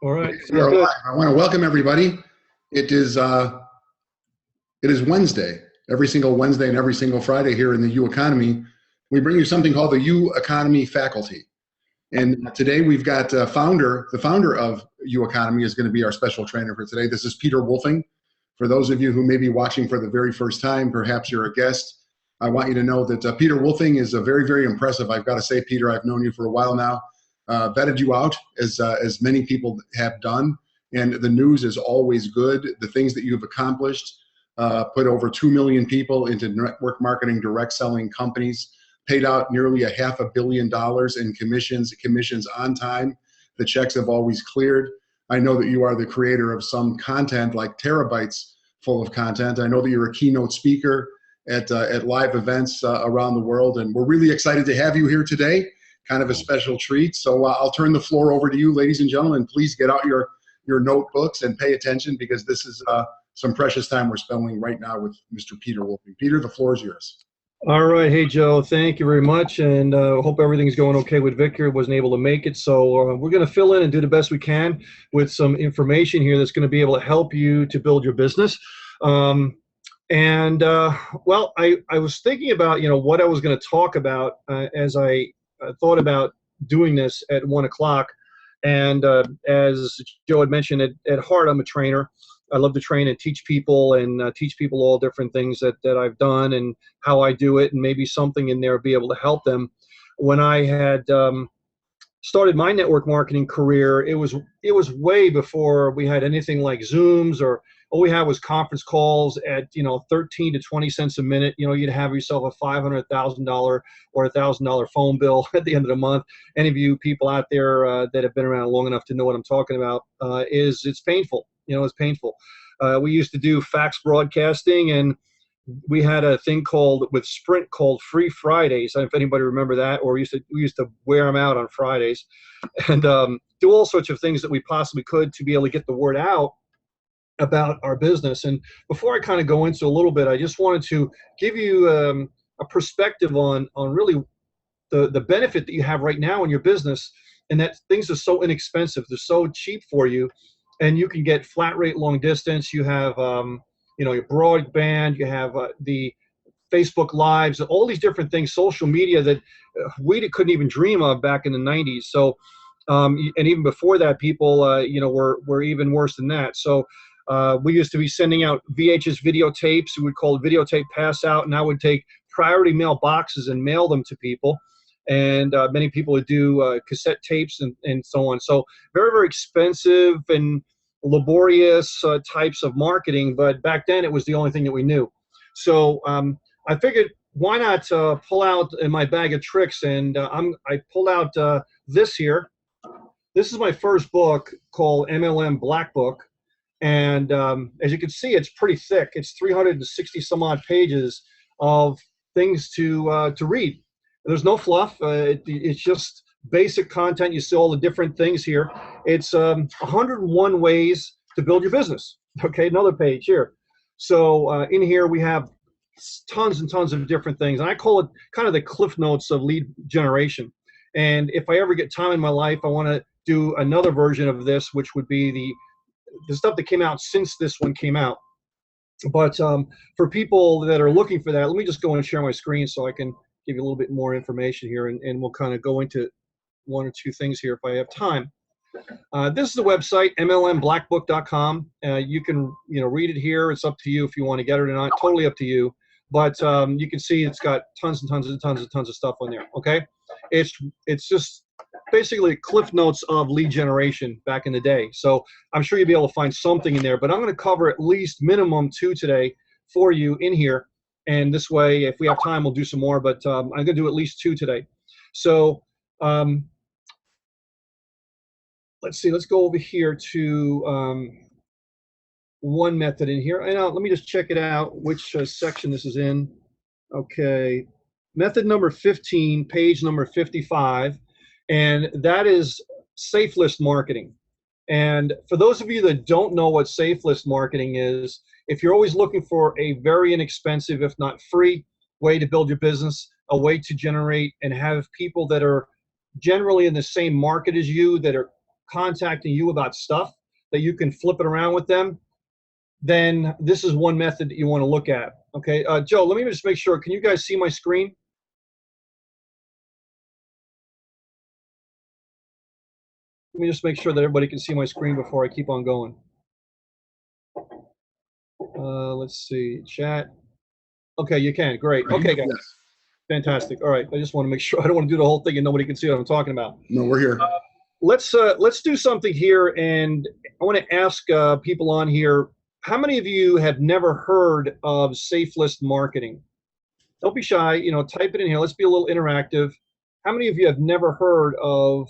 All right. We Sounds are good. live. I want to welcome everybody. It is Wednesday. Every single Wednesday and every single Friday here in the U Economy, we bring you something called the U Economy Faculty. And today we've got the founder of U Economy is going to be our special trainer for today. This is Peter Wolfing. For those of you who may be watching for the very first time, perhaps you're a guest, I want you to know that Peter Wolfing is a very, very impressive. I've got to say, Peter, I've known you for a while now. Vetted you out as many people have done, and the news is always good. The things that you've accomplished, put over 2 million people into network marketing, direct selling companies, paid out nearly $500 million in commissions on time. The checks have always cleared. I know that you are the creator of some content, like terabytes full of content. I know that you're a keynote speaker at live events around the world, and we're really excited to have you here today. Kind of a special treat. So I'll turn the floor over to you, ladies and gentlemen. Please get out your notebooks and pay attention, because this is some precious time we're spending right now with Mr. Peter Wolfing. Peter, the floor is yours. All right. Hey, Joe, thank you very much. And hope everything's going okay with Victor. Wasn't able to make it. So we're going to fill in and do the best we can with some information here that's going to be able to help you to build your business. Well, I was thinking about, what I was going to talk about as I thought about doing this at 1 o'clock. And as Joe had mentioned, at heart, I'm a trainer. I love to train and teach people, and teach people all different things that I've done and how I do it, and maybe something in there be able to help them. When I had started my network marketing career, it was way before we had anything like Zooms, or all we had was conference calls at 13 to 20 cents a minute. You'd have yourself a $500,000 or $1,000 phone bill at the end of the month. Any of you people out there that have been around long enough to know what I'm talking about, it's painful. It's painful. We used to do fax broadcasting, and we had a thing with Sprint called Free Fridays. I don't know if anybody remember that, or we used to wear them out on Fridays, and do all sorts of things that we possibly could to be able to get the word out about our business. And before I kind of go into a little bit, I just wanted to give you a perspective on really the benefit that you have right now in your business, and that things are so inexpensive. They're so cheap for you, and you can get flat rate long distance. You have your broadband, you have the Facebook Lives, all these different things, social media that we couldn't even dream of back in the 90s. So, and even before that, people, were even worse than that. So we used to be sending out VHS videotapes. We would call it videotape pass out, and I would take priority mail boxes and mail them to people. And many people would do cassette tapes and so on. So very, very expensive and laborious types of marketing. But back then, it was the only thing that we knew. So I figured, why not pull out in my bag of tricks? And I pulled out this here. This is my first book, called MLM Black Book. And as you can see, it's pretty thick. It's 360 some odd pages of things to read. There's no fluff. It's just basic content. You see all the different things here. It's 101 ways to build your business. Okay, another page here. So in here we have tons and tons of different things. And I call it kind of the Cliff Notes of lead generation. And if I ever get time in my life, I want to do another version of this, which would be the stuff that came out since this one came out. But for people that are looking for that, let me just go and share my screen so I can give you a little bit more information here, and we'll kind of go into one or two things here if I have time. This is the website, mlmblackbook.com. You can read it here. It's up to you if you want to get it or not. Totally up to you. But you can see it's got tons and tons and tons and tons of stuff on there. Okay, it's just basically Cliff Notes of lead generation back in the day. So I'm sure you'll be able to find something in there. But I'm going to cover at least minimum 2 today for you in here. And this way, if we have time, we'll do some more. But I'm going to do at least 2 today. So let's see. Let's go over here to one method in here. And let me just check it out, which section this is in. Okay. Method number 15, page number 55. And that is safe list marketing. And for those of you that don't know what safe list marketing is, if you're always looking for a very inexpensive, if not free, way to build your business, a way to generate and have people that are generally in the same market as you, that are contacting you about stuff that you can flip it around with them, then this is one method that you want to look at. Okay, Joe, let me just make sure. Can you guys see my screen? Let me just make sure that everybody can see my screen before I keep on going. Let's see, chat. Okay, you can. Great. Okay, guys. Yes. Fantastic. All right. I just want to make sure. I don't want to do the whole thing and nobody can see what I'm talking about. No, we're here. Let's do something here, and I want to ask people on here. How many of you have never heard of Safe List marketing? Don't be shy. You know, type it in here. Let's be a little interactive. How many of you have never heard of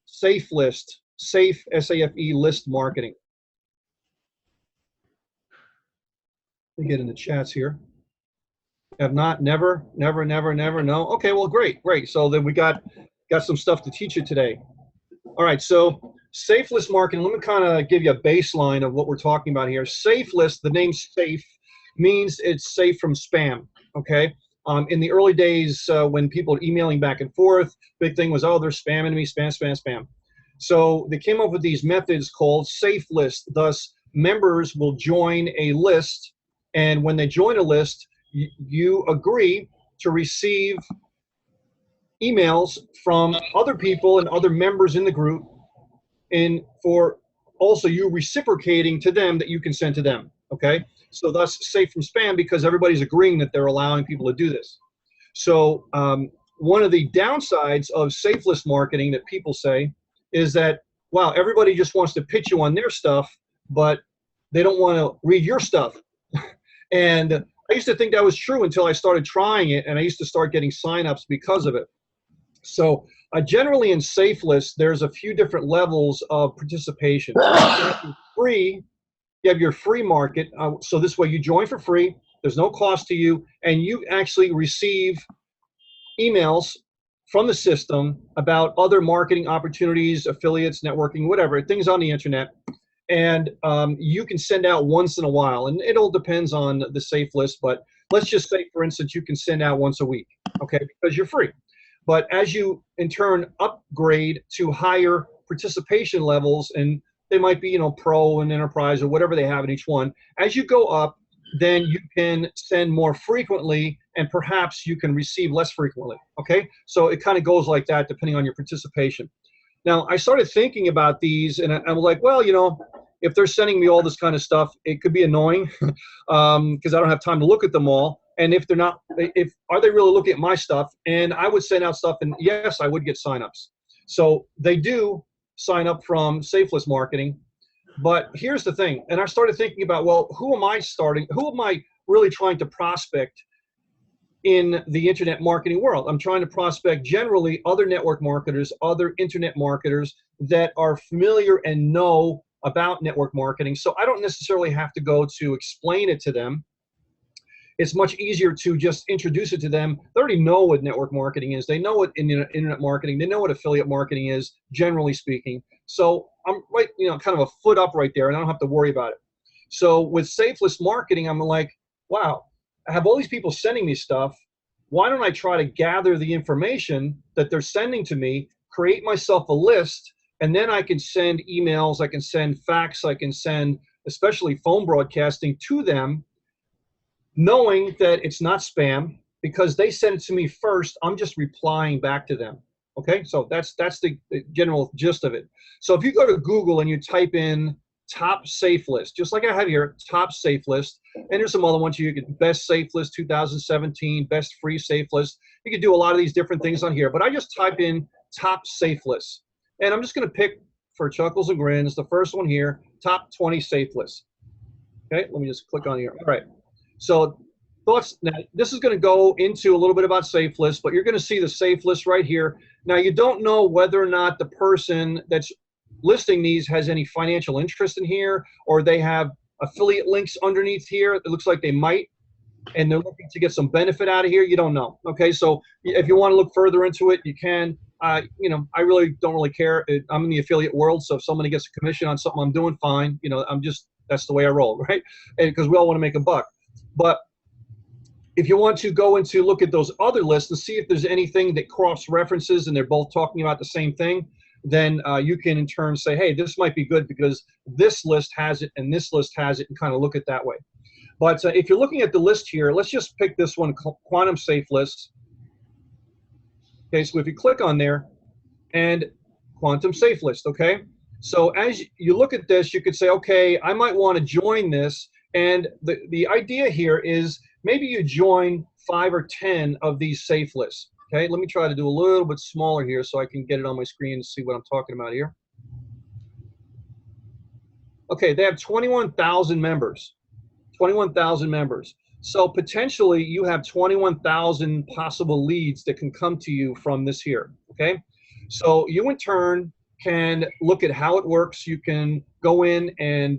Safe List, Safe SAFE list marketing? Let me get in the chats here. Have not, never, never, never, never, no. Okay, well, great. So then we got some stuff to teach you today. All right, so Safe List marketing, let me kind of give you a baseline of what we're talking about here. Safe List, the name safe, means it's safe from spam, okay? In the early days when people were emailing back and forth, big thing was, oh, they're spamming me, spam. So they came up with these methods called Safe List. Thus, members will join a list, and when they join a list, you agree to receive emails from other people and other members in the group, and for also you reciprocating to them that you can send to them, okay? So thus safe from spam, because everybody's agreeing that they're allowing people to do this. So one of the downsides of Safe List marketing that people say is that, wow, everybody just wants to pitch you on their stuff, but they don't want to read your stuff. And I used to think that was true until I started trying it, and I used to start getting signups because of it. So generally in Safe List, there's a few different levels of participation. You have your free market. So this way you join for free. There's no cost to you, and you actually receive emails from the system about other marketing opportunities, affiliates, networking, whatever, things on the internet. And you can send out once in a while, and it all depends on the Safe List, but let's just say, for instance, you can send out once a week, okay, because you're free. But as you, in turn, upgrade to higher participation levels, and they might be, you know, pro and enterprise or whatever they have in each one, as you go up, then you can send more frequently, and perhaps you can receive less frequently, okay? So it kind of goes like that depending on your participation. Now, I started thinking about these, and I'm like, well, you know, if they're sending me all this kind of stuff, it could be annoying because I don't have time to look at them all. And if they're not, are they really looking at my stuff? And I would send out stuff, and yes, I would get signups. So they do sign up from Safe List marketing. But here's the thing, and I started thinking about, well, who am I really trying to prospect in the internet marketing world? I'm trying to prospect generally other network marketers, other internet marketers that are familiar and know about network marketing. So I don't necessarily have to go to explain it to them. It's much easier to just introduce it to them. They already know what network marketing is. They know what internet marketing, they know what affiliate marketing is, generally speaking. So I'm right, you know, kind of a foot up right there, and I don't have to worry about it. So with Safe List marketing, I'm like, wow, I have all these people sending me stuff. Why don't I try to gather the information that they're sending to me, create myself a list, and then I can send emails, I can send fax, I can send especially phone broadcasting to them, knowing that it's not spam because they send it to me first. I'm just replying back to them. Okay, so that's the general gist of it. So if you go to Google and you type in top Safe List, just like I have here, top Safe List, and there's some other ones. You get best Safe List 2017, best free Safe List. You can do a lot of these different things on here, but I just type in top Safe List, and I'm just going to pick, for chuckles and grins, the first one here, top 20 Safe Lists. Okay, let me just click on here. All right, so thoughts. Now this is going to go into a little bit about Safe List, but you're going to see the Safe List right here. Now you don't know whether or not the person that's listing these has any financial interest in here, or they have affiliate links underneath here. It looks like they might, and they're looking to get some benefit out of here. You don't know. Okay, so if you want to look further into it, you can. You know, I really don't really care. I'm in the affiliate world, so if somebody gets a commission on something I'm doing, fine. You know, that's the way I roll, right? Because we all want to make a buck. But if you want to go into look at those other lists and see if there's anything that cross references and they're both talking about the same thing, then you can in turn say, hey, this might be good because this list has it and this list has it, and kind of look at that way. But if you're looking at the list here, let's just pick this one, Quantum Safe List. Okay, so if you click on there, and Quantum Safe List, okay? So as you look at this, you could say, okay, I might want to join this. And the idea here is maybe you join 5 or 10 of these safe lists. Okay, let me try to do a little bit smaller here so I can get it on my screen and see what I'm talking about here. Okay, they have 21,000 members. 21,000 members. So potentially you have 21,000 possible leads that can come to you from this here, okay? So you in turn can look at how it works. You can go in and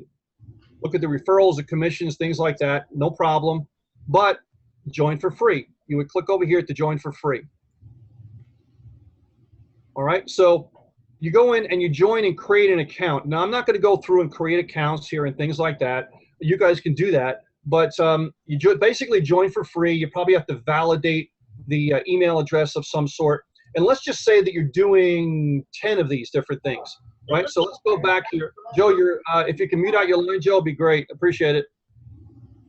look at the referrals, the commissions, things like that, no problem. But join for free. You would click over here to join for free. All right, so you go in and you join and create an account. Now, I'm not going to go through and create accounts here and things like that. You guys can do that. But you basically join for free. You probably have to validate the email address of some sort. And let's just say that you're doing 10 of these different things, right? So let's go back here. Joe, if you can mute out your line, Joe, it'd be great. Appreciate it.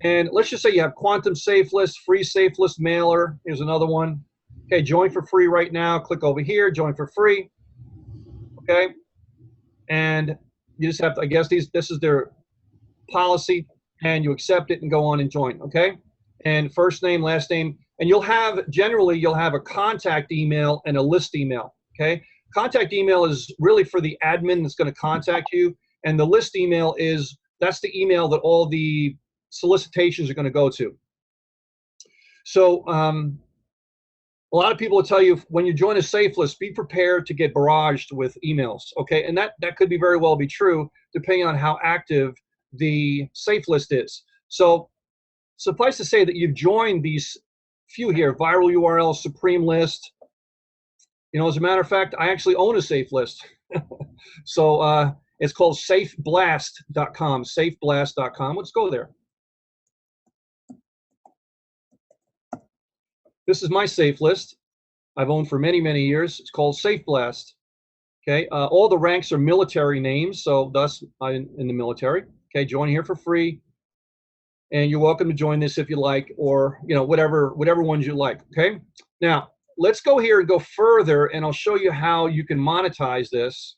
And let's just say you have Quantum Safe List, Free Safe List Mailer. Here's another one. Okay, join for free right now. Click over here, join for free. Okay. And you just have to, I guess this is their policy, and you accept it and go on and join, okay? And first name, last name, and generally you'll have a contact email and a list email, okay? Contact email is really for the admin that's going to contact you, and the list email that's the email that all the solicitations are going to go to. So a lot of people will tell you when you join a safe list, be prepared to get barraged with emails, okay? And that could be very well be true depending on how active the safe list is. So suffice to say that you've joined these few here, Viral URL, Supreme List. You know, as a matter of fact, I actually own a safe list. So it's called safeblast.com, safeblast.com. Let's go there. This is my safe list I've owned for many, many years. It's called SafeBlast. Okay, all the ranks are military names, so thus I'm in the military. Okay, join here for free, and you're welcome to join this if you like, or whatever ones you like. Okay, now let's go here and go further, and I'll show you how you can monetize this.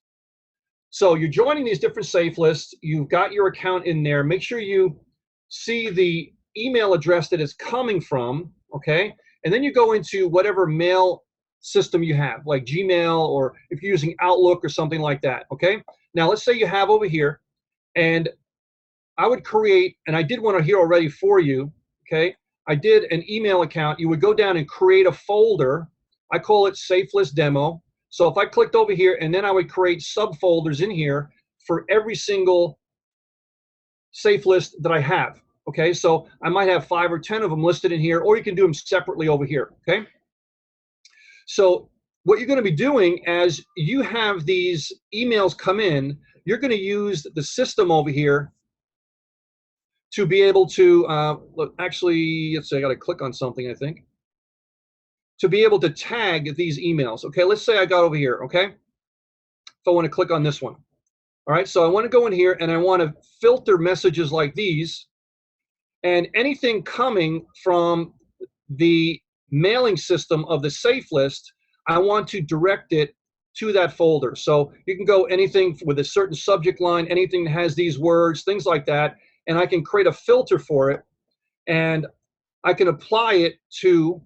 So you're joining these different safe lists. You've got your account in there. Make sure you see the email address that it's coming from. Okay, and then you go into whatever mail system you have, like Gmail, or if you're using Outlook or something like that. Okay, now let's say you have over here, and I would create, and I did one here already for you, okay? I did an email account. You would go down and create a folder. I call it Safe List Demo. So if I clicked over here, and then I would create subfolders in here for every single safe list that I have, okay? So I might have 5 or 10 of them listed in here, or you can do them separately over here, okay? So what you're going to be doing as you have these emails come in, you're going to use the system over here to be able to, look, actually, let's say I got to click on something, I think, to be able to tag these emails. Okay, let's say I got over here, okay? If I want to click on this one. All right, so I want to go in here and I want to filter messages like these, and anything coming from the mailing system of the safe list, I want to direct it to that folder. So you can go anything with a certain subject line, anything that has these words, things like that, and I can create a filter for it, and I can apply it to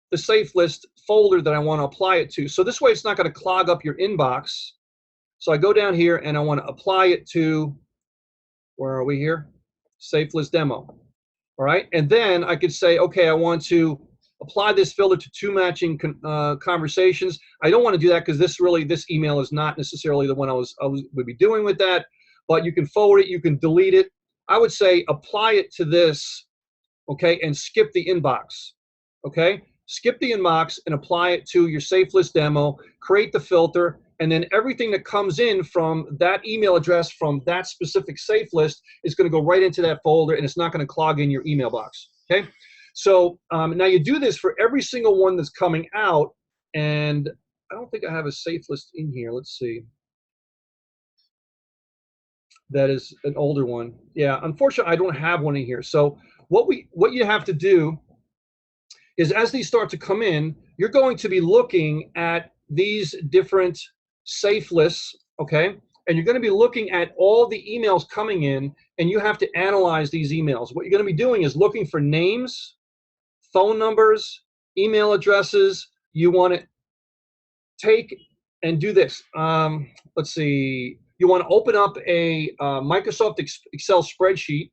the safe list folder that I want to apply it to. So this way it's not going to clog up your inbox. So I go down here and I want to apply it to, where are we here? Safe List Demo. All right, and then I could say, okay, I want to apply this filter to 2 matching conversations. I don't want to do that because this email is not necessarily the one I would be doing with that, but you can forward it, you can delete it. I would say apply it to this, okay, and skip the inbox, okay? Skip the inbox and apply it to your Safe List Demo, create the filter, and then everything that comes in from that email address from that specific safe list is going to go right into that folder, and it's not going to clog in your email box, okay? So now you do this for every single one that's coming out, and I don't think I have a safe list in here. Let's see. That is an older one. Yeah, unfortunately, I don't have one in here. So what you have to do is, as these start to come in, you're going to be looking at these different safe lists, okay? And you're going to be looking at all the emails coming in, and you have to analyze these emails. What you're going to be doing is looking for names, phone numbers, email addresses. You want to take and do this. Let's see. You want to open up a Microsoft Excel spreadsheet,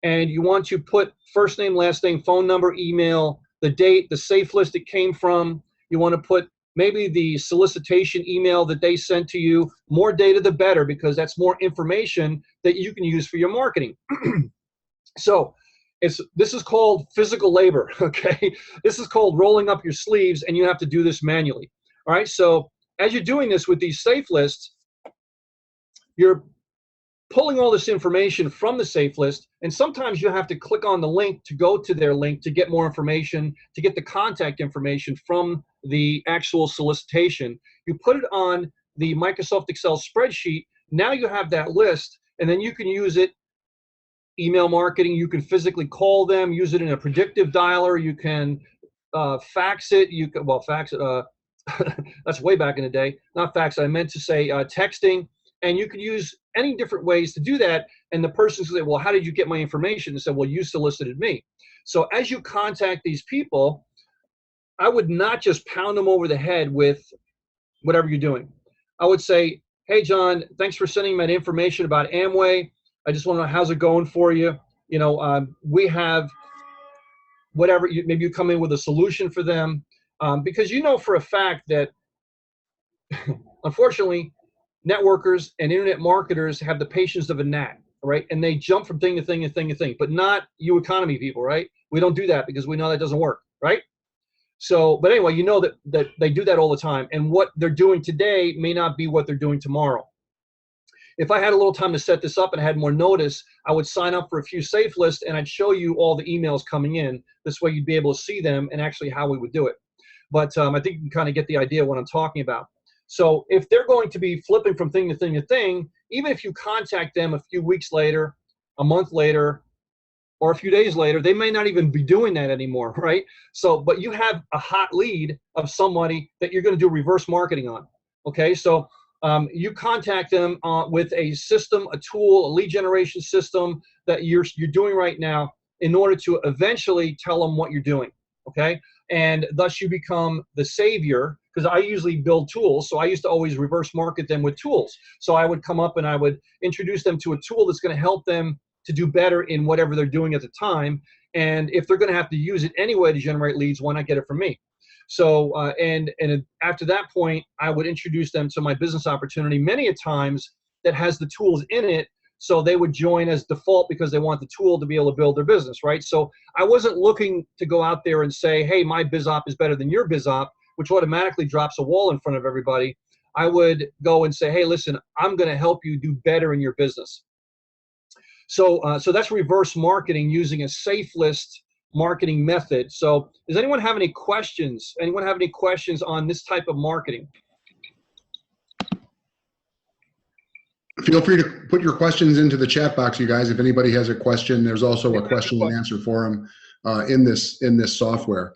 and you want to put first name, last name, phone number, email, the date, the safe list it came from. You want to put maybe the solicitation email that they sent to you. More data, the better, because that's more information that you can use for your marketing. So this is called physical labor, okay? This is called rolling up your sleeves, and you have to do this manually. All right, so as you're doing this with these safe lists, you're pulling all this information from the safe list, and sometimes you have to click on the link to go to their link to get more information, to get the contact information from the actual solicitation. You put it on the Microsoft Excel spreadsheet. Now you have that list, and then you can use it. Email marketing, you can physically call them, use it in a predictive dialer, you can fax it, fax it, that's way back in the day, not fax, I meant to say texting, and you can use any different ways to do that, and the person says, well, how did you get my information? They said, well, you solicited me. So as you contact these people, I would not just pound them over the head with whatever you're doing. I would say, hey, John, thanks for sending me that information about Amway. I just want to know, how's it going for you? You know, we have whatever, maybe you come in with a solution for them, because you know for a fact that, unfortunately, networkers and internet marketers have the patience of a gnat, right? And they jump from thing to thing to thing to thing, but not you economy people, right? We don't do that because we know that doesn't work, right? So, but anyway, you know that they do that all the time, and what they're doing today may not be what they're doing tomorrow. If I had a little time to set this up and had more notice, I would sign up for a few safe lists, and I'd show you all the emails coming in. This way you'd be able to see them and actually how we would do it. But I think you can kind of get the idea of what I'm talking about. So if they're going to be flipping from thing to thing to thing, even if you contact them a few weeks later, a month later, or a few days later, they may not even be doing that anymore, right? So, but you have a hot lead of somebody that you're going to do reverse marketing on, okay? So you contact them with a system, a tool, a lead generation system that you're doing right now in order to eventually tell them what you're doing, okay? And thus you become the savior, because I usually build tools, so I used to always reverse market them with tools. So I would come up and I would introduce them to a tool that's going to help them to do better in whatever they're doing at the time. And if they're going to have to use it anyway to generate leads, why not get it from me? So, and after that point, I would introduce them to my business opportunity many a times that has the tools in it. So they would join as default because they want the tool to be able to build their business, right? So I wasn't looking to go out there and say, hey, my BizOp is better than your BizOp, which automatically drops a wall in front of everybody. I would go and say, hey, listen, I'm going to help you do better in your business. So, so that's reverse marketing using a safe list marketing method. So does anyone have any questions? Anyone have any questions on this type of marketing? Feel free to put your questions into the chat box, you guys. If anybody has a question, there's also a question and answer forum in this software.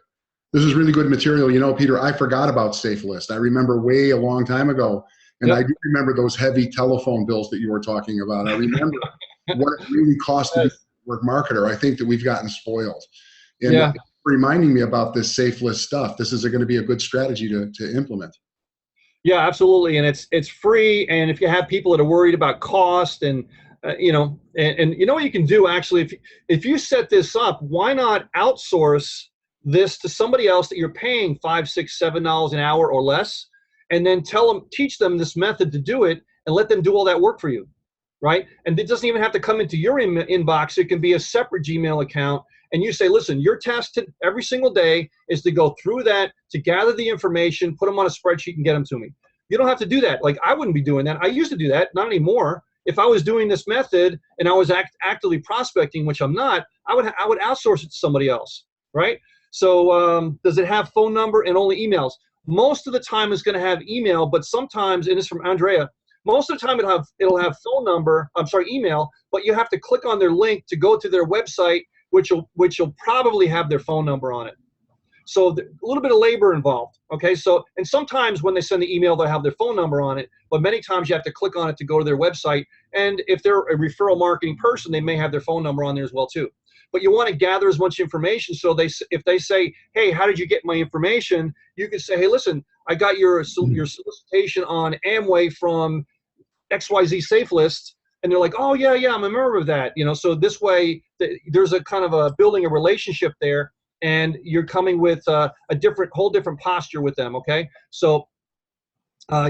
This is really good material. You know, Peter, I forgot about Safe List. I remember way a long time ago, and I do remember those heavy telephone bills that you were talking about. I remember what it really cost to be a network marketer. I think that we've gotten spoiled. And reminding me about this Safe List stuff. This is going to be a good strategy to implement. Yeah, absolutely, and it's free. And if you have people that are worried about cost, and you know, and you know what you can do actually, if you set this up, why not outsource this to somebody else that you're paying $5, $6, $7 an hour or less, and then teach them this method to do it, and let them do all that work for you, right? And it doesn't even have to come into your inbox. It can be a separate Gmail account. And you say, listen, your task every single day is to go through that, to gather the information, put them on a spreadsheet and get them to me. You don't have to do that. Like, I wouldn't be doing that. I used to do that, not anymore. If I was doing this method and I was actively prospecting, which I'm not, I would outsource it to somebody else, right? So does it have phone number and only emails? Most of the time it's going to have email, but sometimes, and it's from Andrea, Most of the time it'll have phone number, email, but you have to click on their link to go to their website, which will probably have their phone number on it. So a little bit of labor involved. Okay, so and sometimes when they send the email, they'll have their phone number on it, but many times you have to click on it to go to their website. And if they're a referral marketing person, they may have their phone number on there as well too. But you want to gather as much information. So if they say, hey, how did you get my information? You can say, hey, listen, I got your solicitation on Amway from XYZ Safe List. And they're like, oh, yeah, I'm a member of that. So this way there's a kind of a building a relationship there, and you're coming with a whole different posture with them, okay? So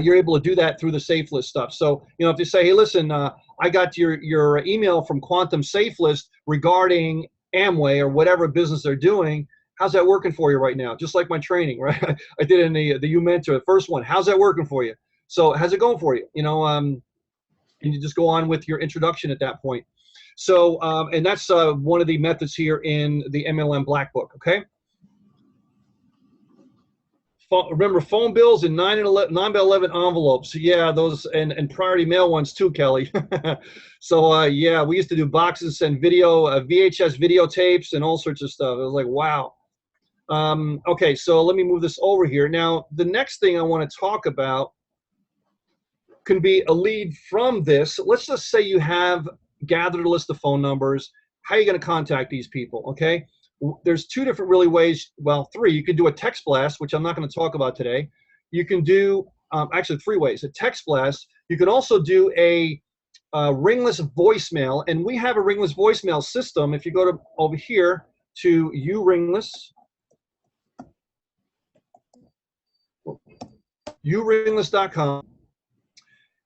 you're able to do that through the Safe List stuff. So, if they say, hey, listen, I got your email from Quantum Safe List regarding Amway or whatever business they're doing, how's that working for you right now? Just like my training, right? I did in the You Mentor, the first one. How's that working for you? So how's it going for you? And you just go on with your introduction at that point. So, and that's one of the methods here in the MLM Black Book, okay? Remember, phone bills in 9x11 envelopes. Yeah, those, and priority mail ones too, Kelly. So, yeah, we used to do boxes and video, VHS videotapes and all sorts of stuff. It was like, wow. Okay, so let me move this over here. Now, the next thing I want to talk about can be a lead from this. Let's just say you have gathered a list of phone numbers. How are you going to contact these people, okay? There's two different ways, well, three. You can do a text blast, which I'm not going to talk about today. You can do, actually 3 ways, a text blast. You can also do a ringless voicemail, and we have a ringless voicemail system. If you go to over here to uringless.com,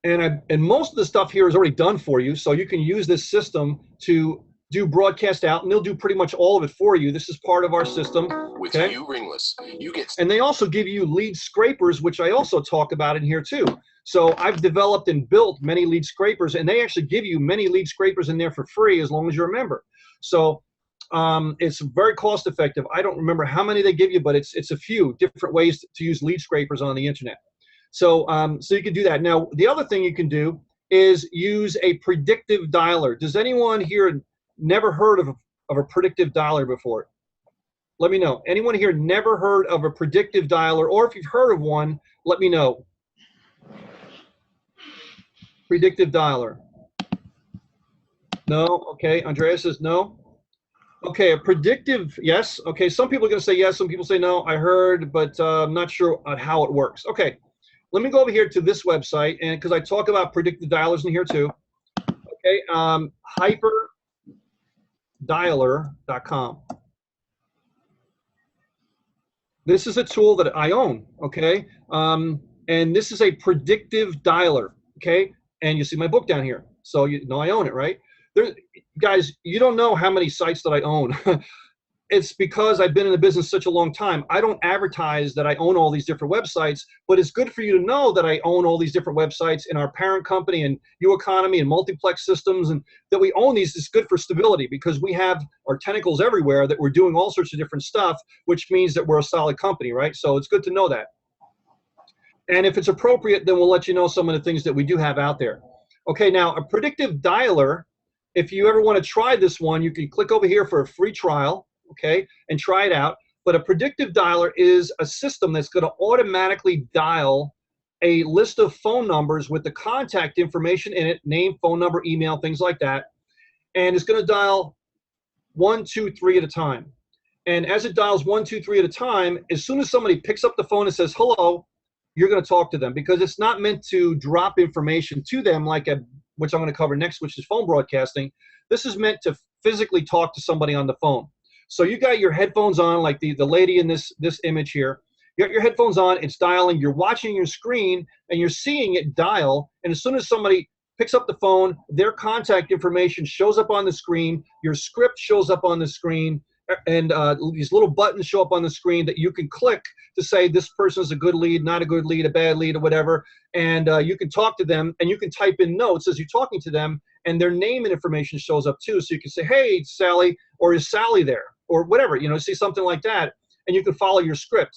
and most of the stuff here is already done for you, so you can use this system to do broadcast out, and they'll do pretty much all of it for you. This is part of our system. With okay? Uringless, you get. And they also give you lead scrapers, which I also talk about in here too. So I've developed and built many lead scrapers, and they actually give you many lead scrapers in there for free as long as you're a member. So it's very cost effective. I don't remember how many they give you, but it's a few different ways to use lead scrapers on the internet. So so you can do that. Now, the other thing you can do is use a predictive dialer. Does anyone here never heard of a predictive dialer before? Let me know. Anyone here never heard of a predictive dialer, or if you've heard of one, let me know. Predictive dialer. No? Okay. Andreas says no. Okay, a predictive, yes. Okay, some people are going to say yes, some people say no. I heard, but I'm not sure on how it works. Okay, let me go over here to this website, and because I talk about predictive dialers in here too. Okay, hyperdialer.com. This is a tool that I own, okay? And this is a predictive dialer, okay? And you see my book down here. So you know I own it, right? Guys, you don't know how many sites that I own. It's because I've been in the business such a long time. I don't advertise that I own all these different websites, but it's good for you to know that I own all these different websites in our parent company and UEconomy and Multiplex Systems, and that we own these is good for stability because we have our tentacles everywhere, that we're doing all sorts of different stuff, which means that we're a solid company, right? So it's good to know that. And if it's appropriate, then we'll let you know some of the things that we do have out there. Okay, now a predictive dialer, if you ever want to try this one, you can click over here for a free trial, okay, and try it out. But a predictive dialer is a system that's going to automatically dial a list of phone numbers with the contact information in it, name, phone number, email, things like that. And it's going to dial 1, 2, 3 at a time. And as it dials 1, 2, 3 at a time, as soon as somebody picks up the phone and says, hello, you're going to talk to them, because it's not meant to drop information to them like which I'm going to cover next, which is phone broadcasting. This is meant to physically talk to somebody on the phone. So you got your headphones on, like the lady in this image here. You got your headphones on, it's dialing, you're watching your screen, and you're seeing it dial. And as soon as somebody picks up the phone, their contact information shows up on the screen, your script shows up on the screen, and these little buttons show up on the screen that you can click to say this person is a good lead, not a good lead, a bad lead, or whatever. And you can talk to them, and you can type in notes as you're talking to them, and their name and information shows up too. So you can say, hey, Sally, or is Sally there? Or whatever, see something like that, and you can follow your script.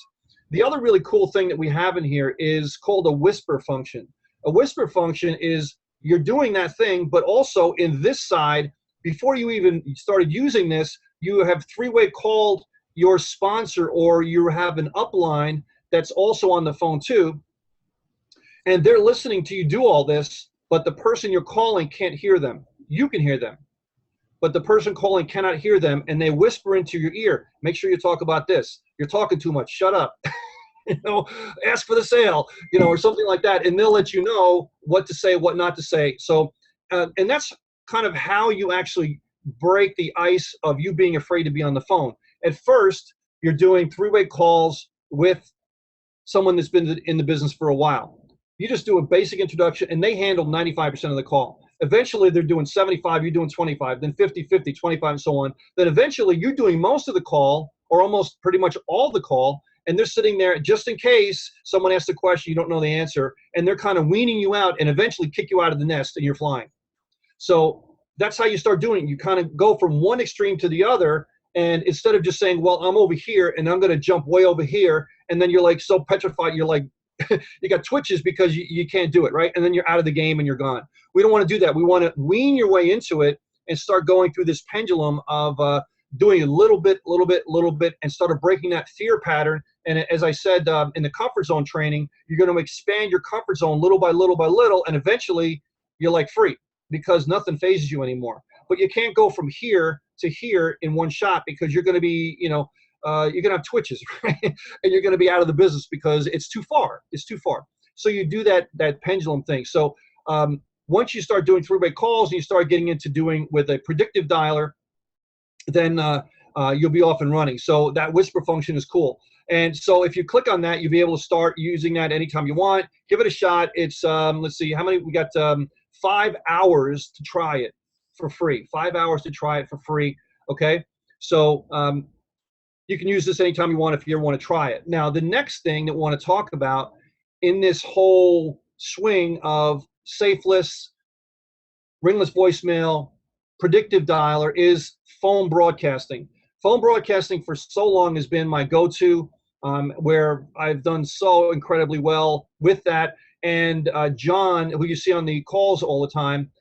The other really cool thing that we have in here is called a whisper function. A whisper function is you're doing that thing, but also in this side, before you even started using this, you have three-way called your sponsor, or you have an upline that's also on the phone too, and they're listening to you do all this, but the person you're calling can't hear them. You can hear them, but the person calling cannot hear them, and they whisper into your ear, make sure you talk about this. You're talking too much. Shut up. Ask for the sale, or something like that, and they'll let you know what to say, what not to say. So, and that's kind of how you actually break the ice of you being afraid to be on the phone. At first, you're doing three-way calls with someone that's been in the business for a while. You just do a basic introduction, and they handle 95% of the call. Eventually, they're doing 75, you're doing 25, then 50, 50, 25, and so on. Then eventually, you're doing most of the call, or almost pretty much all the call, and they're sitting there just in case someone asks a question you don't know the answer, and they're kind of weaning you out and eventually kick you out of the nest, and you're flying. So that's how you start doing it. You kind of go from one extreme to the other, and instead of just saying, well, I'm over here, and I'm going to jump way over here, and then you're like so petrified, you're like, you got twitches because you can't do it, right? And then you're out of the game and you're gone. We don't want to do that. We want to wean your way into it and start going through this pendulum of doing a little bit, and start breaking that fear pattern. And as I said, in the comfort zone training, you're going to expand your comfort zone little by little, and eventually you're like free because nothing phases you anymore. But you can't go from here to here in one shot because you're going to be, you're going to have twitches, right? And you're going to be out of the business because it's too far. It's too far. So you do that pendulum thing. So once you start doing three-way calls and you start getting into doing with a predictive dialer, then you'll be off and running. So that whisper function is cool. And so if you click on that, you'll be able to start using that anytime you want. Give it a shot. It's, let's see, how many, we got 5 hours to try it for free. 5 hours to try it for free, okay? So you can use this anytime you want if you ever want to try it. Now, the next thing that we want to talk about in this whole swing of safeless, ringless voicemail, predictive dialer is phone broadcasting. Phone broadcasting for so long has been my go-to, where I've done so incredibly well with that. And John, who you see on the calls all the time,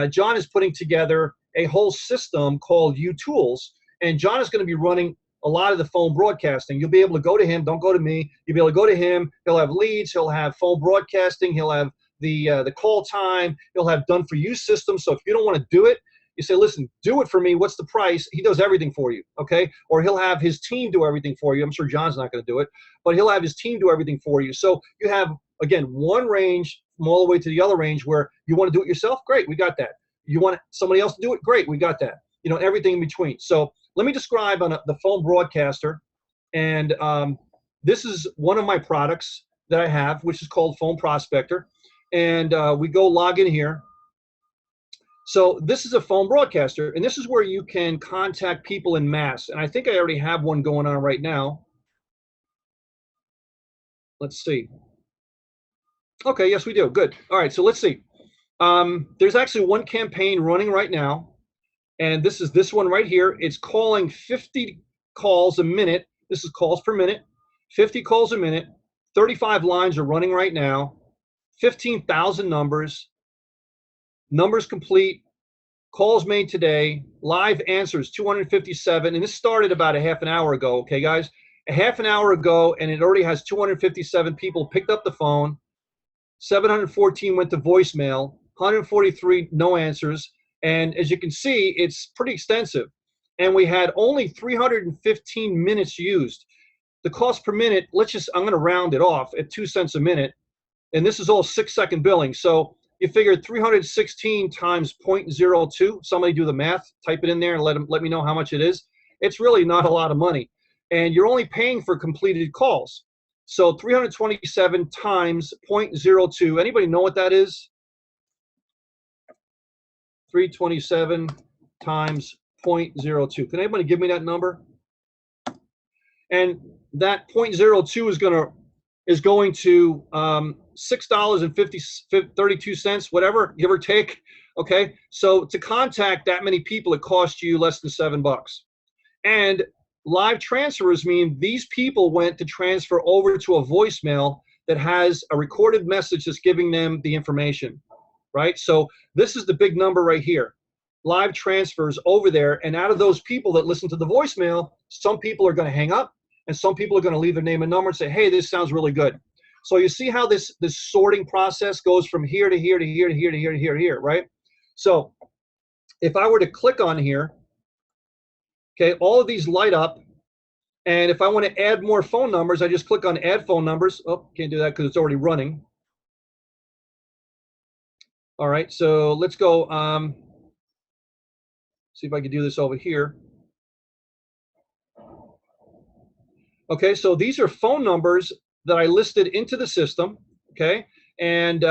John is putting together a whole system called UTools. And John is going to be running a lot of the phone broadcasting. You'll be able to go to him. Don't go to me. You'll be able to go to him. He'll have leads. He'll have phone broadcasting. He'll have the call time. He'll have done for you systems. So if you don't want to do it, you say, listen, do it for me. What's the price? He does everything for you, okay? Or he'll have his team do everything for you. I'm sure John's not going to do it, but he'll have his team do everything for you. So you have, again, one range from all the way to the other range where you want to do it yourself? Great, we got that. You want somebody else to do it? Great, we got that. Everything in between. So let me describe on the phone broadcaster. And this is one of my products that I have, which is called Phone Prospector. And we go log in here. So this is a phone broadcaster, and this is where you can contact people in mass. And I think I already have one going on right now. Let's see. Okay, yes, we do. Good. All right, so let's see. There's actually one campaign running right now, and this is this one right here. It's calling 50 calls a minute. This is calls per minute, 50 calls a minute. 35 lines are running right now, 15,000 numbers. Numbers complete, calls made today, live answers 257, and this started about a half an hour ago, okay, guys? A half an hour ago, and it already has 257 people picked up the phone, 714 went to voicemail, 143 no answers, and as you can see, it's pretty extensive. And we had only 315 minutes used. The cost per minute, I'm going to round it off at 2 cents a minute, and this is all 6-second billing, so you figured 316 times 0.02. Somebody do the math, type it in there, and let me know how much it is. It's really not a lot of money. And you're only paying for completed calls. So 327 times 0.02. Anybody know what that is? 327 times 0.02. Can anybody give me that number? And that 0.02 is going to $6.32, whatever, give or take. Okay, so to contact that many people, it costs you less than $7. And live transfers mean these people went to transfer over to a voicemail that has a recorded message that's giving them the information, right? So this is the big number right here. Live transfers over there, and out of those people that listen to the voicemail, some people are going to hang up, and some people are going to leave their name and number and say, hey, this sounds really good. So you see how this sorting process goes from here to here to here to here to here to here to here, right? So if I were to click on here, okay, all of these light up, and if I want to add more phone numbers, I just click on add phone numbers. Oh, can't do that because it's already running. All right, so let's go. See if I can do this over here. Okay, so these are phone numbers that I listed into the system, okay? And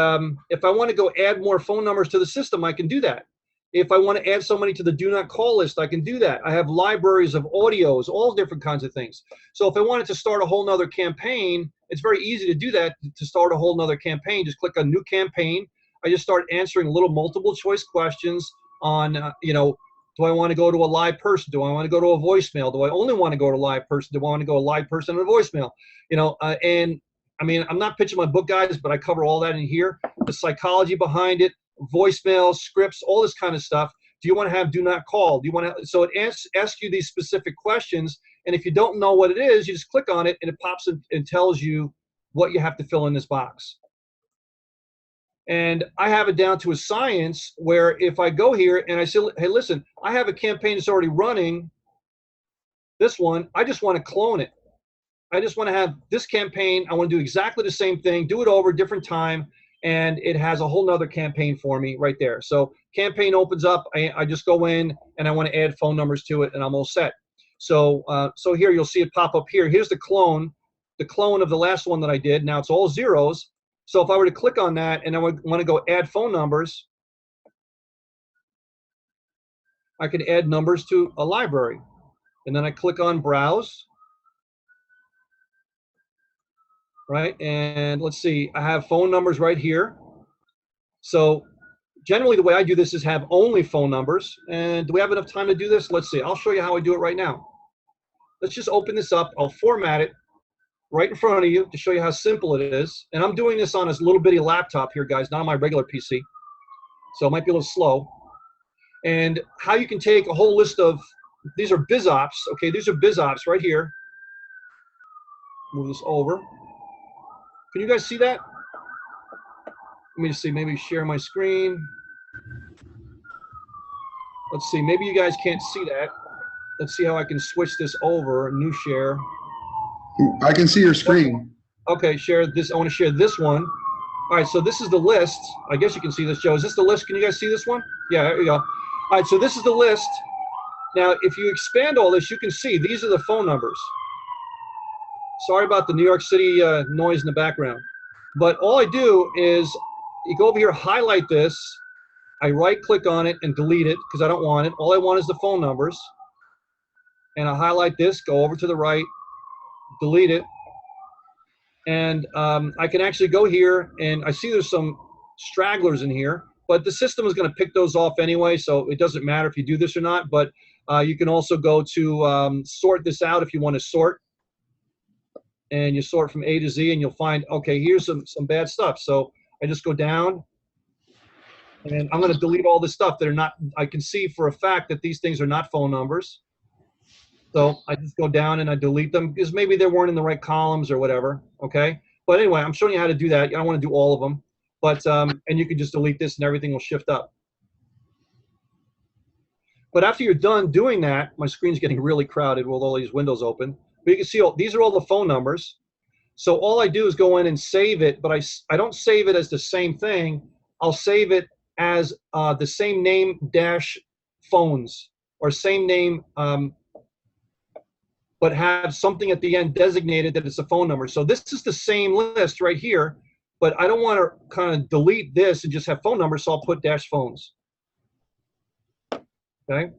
if I want to go add more phone numbers to the system, I can do that. If I want to add somebody to the do not call list, I can do that. I have libraries of audios, all different kinds of things. So if I wanted to start a whole nother campaign, it's very easy to do that, to start a whole nother campaign. Just click on new campaign. I just start answering little multiple choice questions on, you know, do I want to go to a live person? Do I want to go to a voicemail? Do I only want to go to a live person? Do I want to go a live person and a voicemail? You know, and I mean, I'm not pitching my book, guys, but I cover all that in here. The psychology behind it, voicemails, scripts, all this kind of stuff. Do you want to have do not call? Do you want to? So it asks you these specific questions, and if you don't know what it is, you just click on it, and it pops and tells you what you have to fill in this box. And I have it down to a science where if I go here and I say, hey, listen, I have a campaign that's already running, this one, I just want to clone it. I just want to have this campaign. I want to do exactly the same thing, do it over, different time, and it has a whole nother campaign for me right there. So campaign opens up, I just go in and I want to add phone numbers to it, and I'm all set. So so here you'll see it pop up here. Here's the clone of the last one that I did. Now it's all zeros. So if I were to click on that and I would want to go add phone numbers, I can add numbers to a library. And then I click on browse. Right, and let's see, I have phone numbers right here. So generally the way I do this is have only phone numbers. And do we have enough time to do this? Let's see, I'll show you how I do it right now. Let's just open this up. I'll format it right in front of you to show you how simple it is. And I'm doing this on this little bitty laptop here, guys, not on my regular PC. So it might be a little slow. And how you can take a whole list of, these are BizOps, okay, these are BizOps right here. Move this over. Can you guys see that? Let me just see, maybe share my screen. Let's see, maybe you guys can't see that. Let's see how I can switch this over, new share. I can see your screen. Okay, share this, I want to share this one. All right, so this is the list. I guess you can see this, Joe. Is this the list? Can you guys see this one? Yeah, there you go. All right, so this is the list. Now, if you expand all this, you can see these are the phone numbers. Sorry about the New York City noise in the background. But all I do is you go over here, highlight this. I right-click on it and delete it because I don't want it. All I want is the phone numbers. And I highlight this, go over to the right, delete it. And I can actually go here, and I see there's some stragglers in here. But the system is going to pick those off anyway, so it doesn't matter if you do this or not. But you can also go to sort this out if you want to sort. And you sort from A to Z, and you'll find, okay, here's some bad stuff. So I just go down, and I'm going to delete all this stuff that are not, I can see for a fact that these things are not phone numbers. So I just go down and I delete them because maybe they weren't in the right columns or whatever, okay? But anyway, I'm showing you how to do that. I don't want to do all of them. But, and you can just delete this and everything will shift up. But after you're done doing that, my screen's getting really crowded with all these windows open. But you can see these are all the phone numbers. So all I do is go in and save it, but I don't save it as the same thing. I'll save it as the same name dash phones, or same name, but have something at the end designated that it's a phone number. So this is the same list right here, but I don't want to kind of delete this and just have phone numbers, so I'll put dash phones. Okay.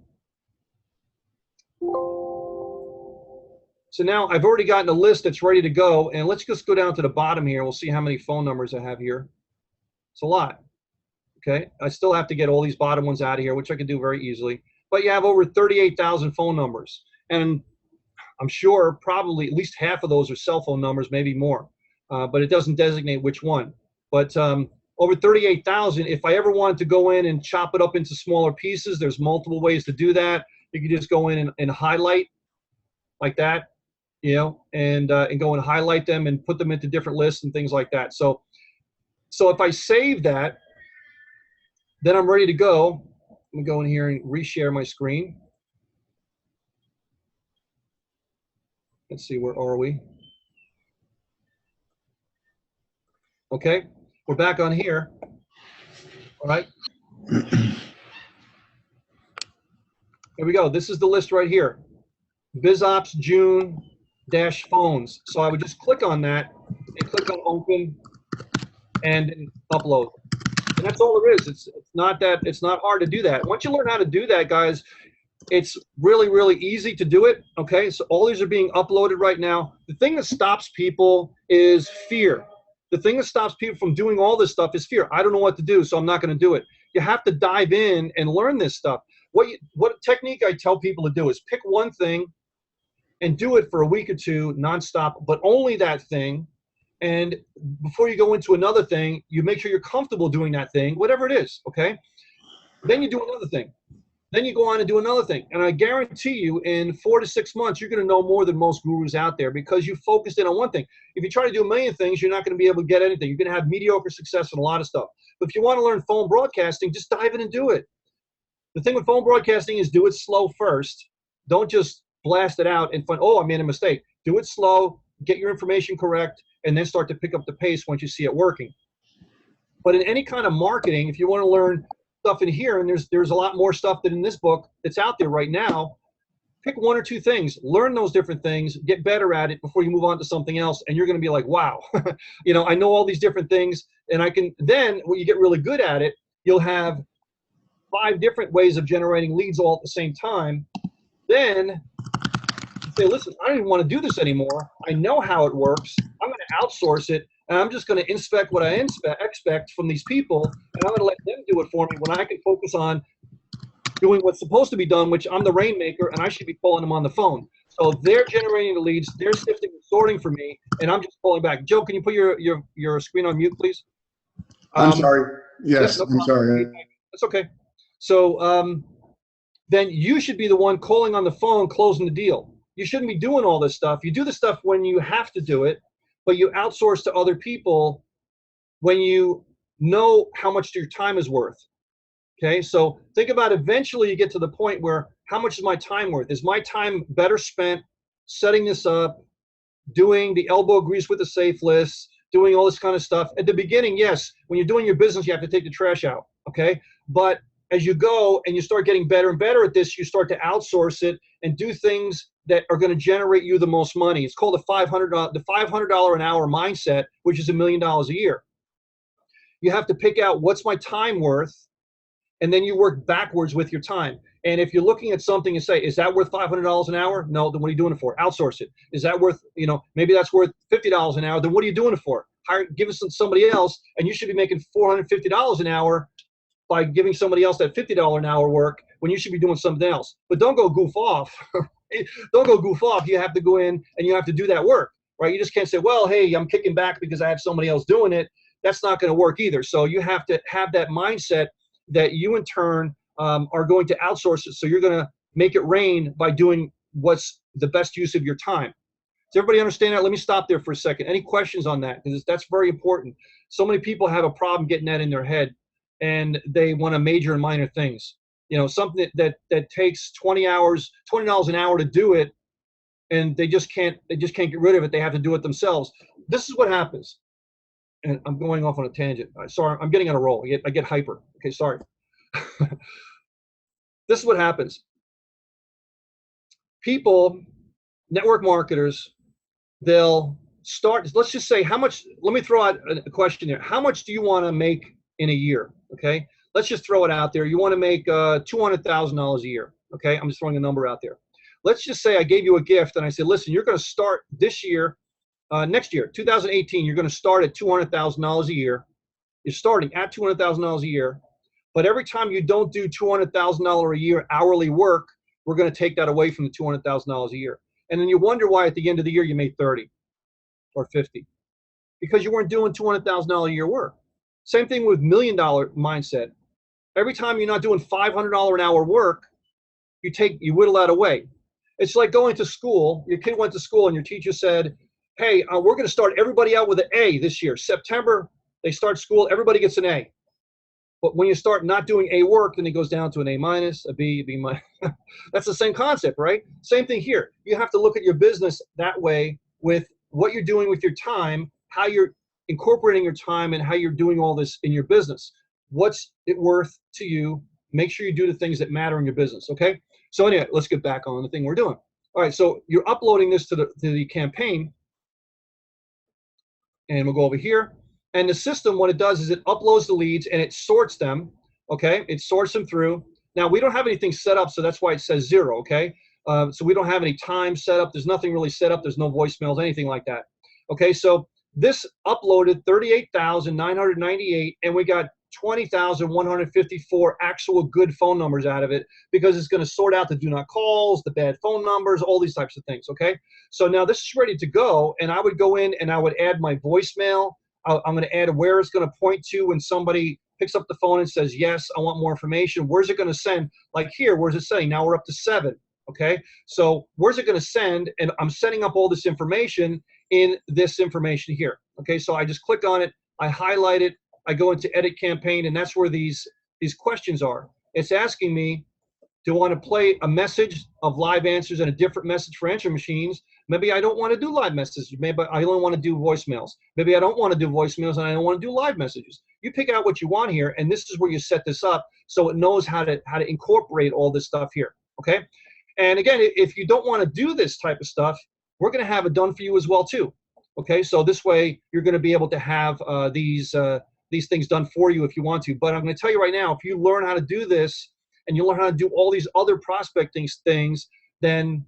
So now I've already gotten a list that's ready to go, and let's just go down to the bottom here. We'll see how many phone numbers I have here. It's a lot, okay? I still have to get all these bottom ones out of here, which I can do very easily. But you have over 38,000 phone numbers, and I'm sure probably at least half of those are cell phone numbers, maybe more. but it doesn't designate which one. But over 38,000, if I ever wanted to go in and chop it up into smaller pieces, there's multiple ways to do that. You can just go in and highlight like that, you know, and go and highlight them and put them into different lists and things like that. So if I save that, then I'm ready to go. Let me go in here and reshare my screen. Let's see, where are we? Okay, we're back on here. All right. Here we go. This is the list right here. BizOps June dash phones. So I would just click on that and click on open and upload. And that's all there is. It's not hard to do that. Once you learn how to do that, guys, it's really, really easy to do it. Okay, so all these are being uploaded right now. The thing that stops people is fear. The thing that stops people from doing all this stuff is fear. I don't know what to do, so I'm not going to do it. You have to dive in and learn this stuff. What technique I tell people to do is pick one thing and do it for a week or two nonstop, but only that thing. And before you go into another thing, you make sure you're comfortable doing that thing, whatever it is, okay? Then you do another thing. Then you go on and do another thing. And I guarantee you in 4 to 6 months, you're going to know more than most gurus out there because you focused in on one thing. If you try to do a million things, you're not going to be able to get anything. You're going to have mediocre success in a lot of stuff. But if you want to learn phone broadcasting, just dive in and do it. The thing with phone broadcasting is do it slow first. Don't just blast it out and find, oh, I made a mistake. Do it slow, get your information correct, and then start to pick up the pace once you see it working. But in any kind of marketing, if you want to learn stuff in here, and there's a lot more stuff than in this book that's out there right now, pick one or two things, learn those different things, get better at it before you move on to something else, and you're going to be like, wow, you know, I know all these different things, and I can, then when you get really good at it, you'll have 5 different ways of generating leads all at the same time. Then you say, listen, I don't even want to do this anymore. I know how it works. I'm going to outsource it, and I'm just going to inspect what I expect from these people, and I'm going to let them do it for me when I can focus on doing what's supposed to be done, which I'm the rainmaker, and I should be calling them on the phone. So they're generating the leads, they're sifting and sorting for me, and I'm just calling back. Joe, can you put your screen on mute, please? I'm sorry. Yes, no, I'm sorry. That's okay. So then you should be the one calling on the phone, closing the deal. You shouldn't be doing all this stuff. You do the stuff when you have to do it, but you outsource to other people when you know how much your time is worth. Okay, so think about eventually you get to the point where how much is my time worth? Is my time better spent setting this up, doing the elbow grease with the safe list, doing all this kind of stuff? At the beginning, yes, when you're doing your business, you have to take the trash out, okay? But as you go and you start getting better and better at this, you start to outsource it and do things that are going to generate you the most money. It's called the $500 an hour mindset, which is $1 million a year. You have to pick out what's my time worth, and then you work backwards with your time. And if you're looking at something and say, is that worth $500 an hour? No, then what are you doing it for? Outsource it. Is that worth, you know, maybe that's worth $50 an hour, then what are you doing it for? Give it to somebody else, and you should be making $450 an hour by giving somebody else that $50 an hour work when you should be doing something else. But don't go goof off. Don't go goof off. You have to go in and you have to do that work, right? You just can't say, well, hey, I'm kicking back because I have somebody else doing it. That's not going to work either. So you have to have that mindset that you in turn are going to outsource it. So you're going to make it rain by doing what's the best use of your time. Does everybody understand that? Let me stop there for a second. Any questions on that? Because that's very important. So many people have a problem getting that in their head, and they want to major and minor things. You know, something that takes $20 an hour to do it, and they just can't get rid of it. They have to do it themselves. This is what happens. And I'm going off on a tangent. Sorry, I'm getting on a roll. I get hyper. Okay, sorry. This is what happens. People, network marketers, they'll start, let's just say how much, let me throw out a question here. How much do you want to make in a year? Okay, let's just throw it out there. You want to make $200,000 a year. Okay, I'm just throwing a number out there. Let's just say I gave you a gift and I said, listen, you're going to start this year, next year, 2018, you're going to start at $200,000 a year. You're starting at $200,000 a year. But every time you don't do $200,000 a year hourly work, we're going to take that away from the $200,000 a year. And then you wonder why at the end of the year you made 30 or 50. because you weren't doing $200,000 a year work. Same thing with $1 million mindset. Every time you're not doing $500 an hour work, you whittle that away. It's like going to school. Your kid went to school and your teacher said, hey, we're going to start everybody out with an A this year. September, they start school, everybody gets an A. But when you start not doing A work, then it goes down to an A minus, a B, B minus. That's the same concept, right? Same thing here. You have to look at your business that way with what you're doing with your time, how you're incorporating your time, and how you're doing all this in your business. What's it worth to you? Make sure you do the things that matter in your business, okay? So anyway, let's get back on the thing we're doing. All right, so you're uploading this to the campaign, and we'll go over here. And the system, what it does is it uploads the leads and it sorts them, okay? It sorts them through. Now, we don't have anything set up, so that's why it says 0, okay? So we don't have any time set up. There's nothing really set up. There's no voicemails, anything like that. Okay, so this uploaded 38,998, and we got 20,154 actual good phone numbers out of it, because it's going to sort out the do not calls, the bad phone numbers, all these types of things, okay? So now this is ready to go, and I would go in and I would add my voicemail. I'm going to add where it's going to point to when somebody picks up the phone and says, yes, I want more information. Where's it going to send? Like here, where's it saying? Now we're up to 7, okay? So where's it going to send? And I'm setting up all this information in this information here, okay? So I just click on it, I highlight it, I go into edit campaign, and that's where these questions are. It's asking me, do I want to play a message of live answers and a different message for answer machines? Maybe I don't want to do live messages. Maybe I only want to do voicemails. Maybe I don't want to do voicemails and I don't want to do live messages. You pick out what you want here, and this is where you set this up so it knows how to incorporate all this stuff here, okay? And again, if you don't want to do this type of stuff, we're going to have it done for you as well too, okay? So this way you're going to be able to have these things done for you if you want to. But I'm going to tell you right now, if you learn how to do this and you learn how to do all these other prospecting things, then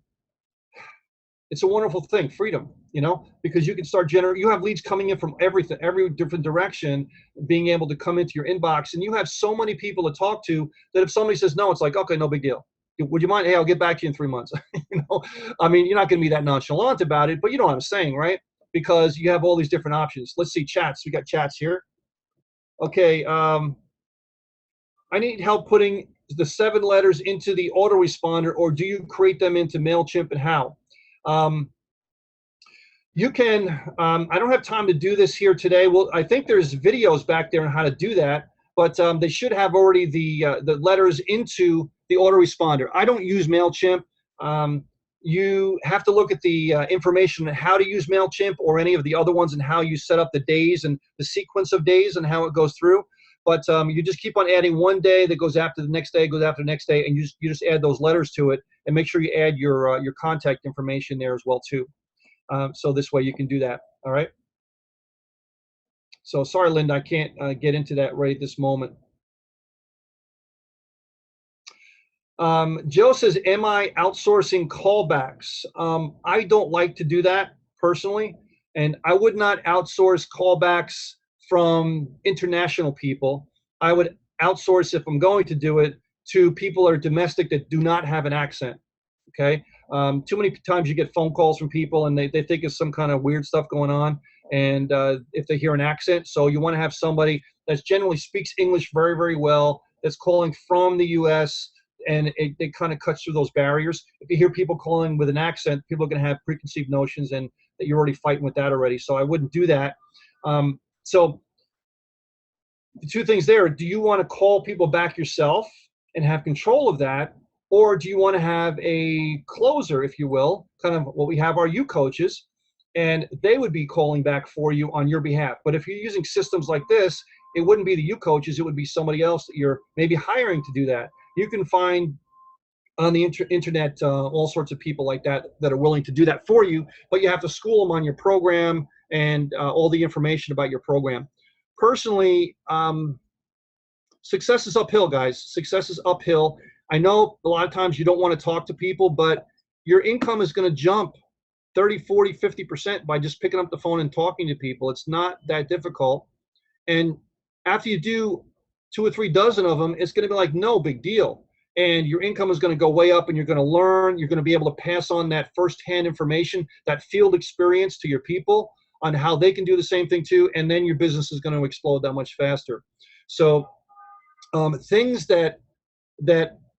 it's a wonderful thing, freedom, you know, because you can start generating, you have leads coming in from every different direction, being able to come into your inbox, and you have so many people to talk to that if somebody says no, it's like, okay, no big deal. Would you mind? Hey, I'll get back to you in 3 months. You know, I mean, you're not going to be that nonchalant about it, but you know what I'm saying, right? Because you have all these different options. Let's see, chats. We got chats here. Okay, I need help putting the 7 letters into the autoresponder, or do you create them into MailChimp, and how? You can, I don't have time to do this here today. Well, I think there's videos back there on how to do that, but they should have already the letters into the autoresponder. I don't use MailChimp. You have to look at the information on how to use MailChimp or any of the other ones and how you set up the days and the sequence of days and how it goes through. But you just keep on adding one day that goes after the next day, goes after the next day, and you just add those letters to it, and make sure you add your contact information there as well too. So this way you can do that. All right. So sorry, Linda, I can't get into that right at this moment. Joe says, am I outsourcing callbacks? I don't like to do that personally, and I would not outsource callbacks from international people. I would outsource, if I'm going to do it, to people that are domestic that do not have an accent, okay? Too many times you get phone calls from people and they think it's some kind of weird stuff going on, and if they hear an accent, so you want to have somebody that generally speaks English very, very well, that's calling from the U.S., and it kind of cuts through those barriers. If you hear people calling with an accent, people are going to have preconceived notions, and that you're already fighting with that already. So I wouldn't do that. So the two things there: do you want to call people back yourself and have control of that, or do you want to have a closer, if you will, kind of what we have our U coaches, and they would be calling back for you on your behalf? But if you're using systems like this, it wouldn't be the U coaches; it would be somebody else that you're maybe hiring to do that. You can find on the internet all sorts of people like that that are willing to do that for you, but you have to school them on your program and all the information about your program. Personally, success is uphill, guys. Success is uphill. I know a lot of times you don't want to talk to people, but your income is going to jump 30, 40, 50% by just picking up the phone and talking to people. It's not that difficult. And after you do 2 or 3 dozen of them, it's going to be like no big deal. And your income is going to go way up, and you're going to learn. You're going to be able to pass on that firsthand information, that field experience to your people. on how they can do the same thing too, and then your business is going to explode that much faster. So things that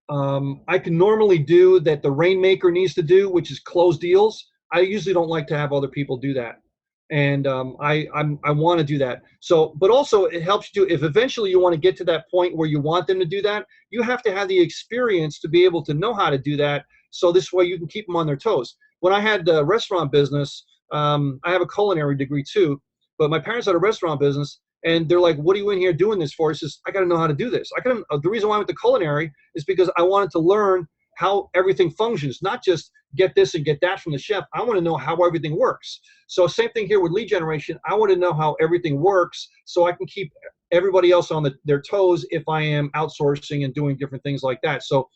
I can normally do that the Rainmaker needs to do, which is close deals, I usually don't like to have other people do that. And I want to do that. So, but also it helps you if eventually you want to get to that point where you want them to do that, you have to have the experience to be able to know how to do that. So this way you can keep them on their toes. When I had the restaurant business, I have a culinary degree too, but my parents had a restaurant business, and they're like, "What are you in here doing this for?" He says, "I got to know how to do this." The reason why I went to culinary is because I wanted to learn how everything functions, not just get this and get that from the chef. I want to know how everything works. So same thing here with lead generation. I want to know how everything works so I can keep everybody else on their toes if I am outsourcing and doing different things like that. So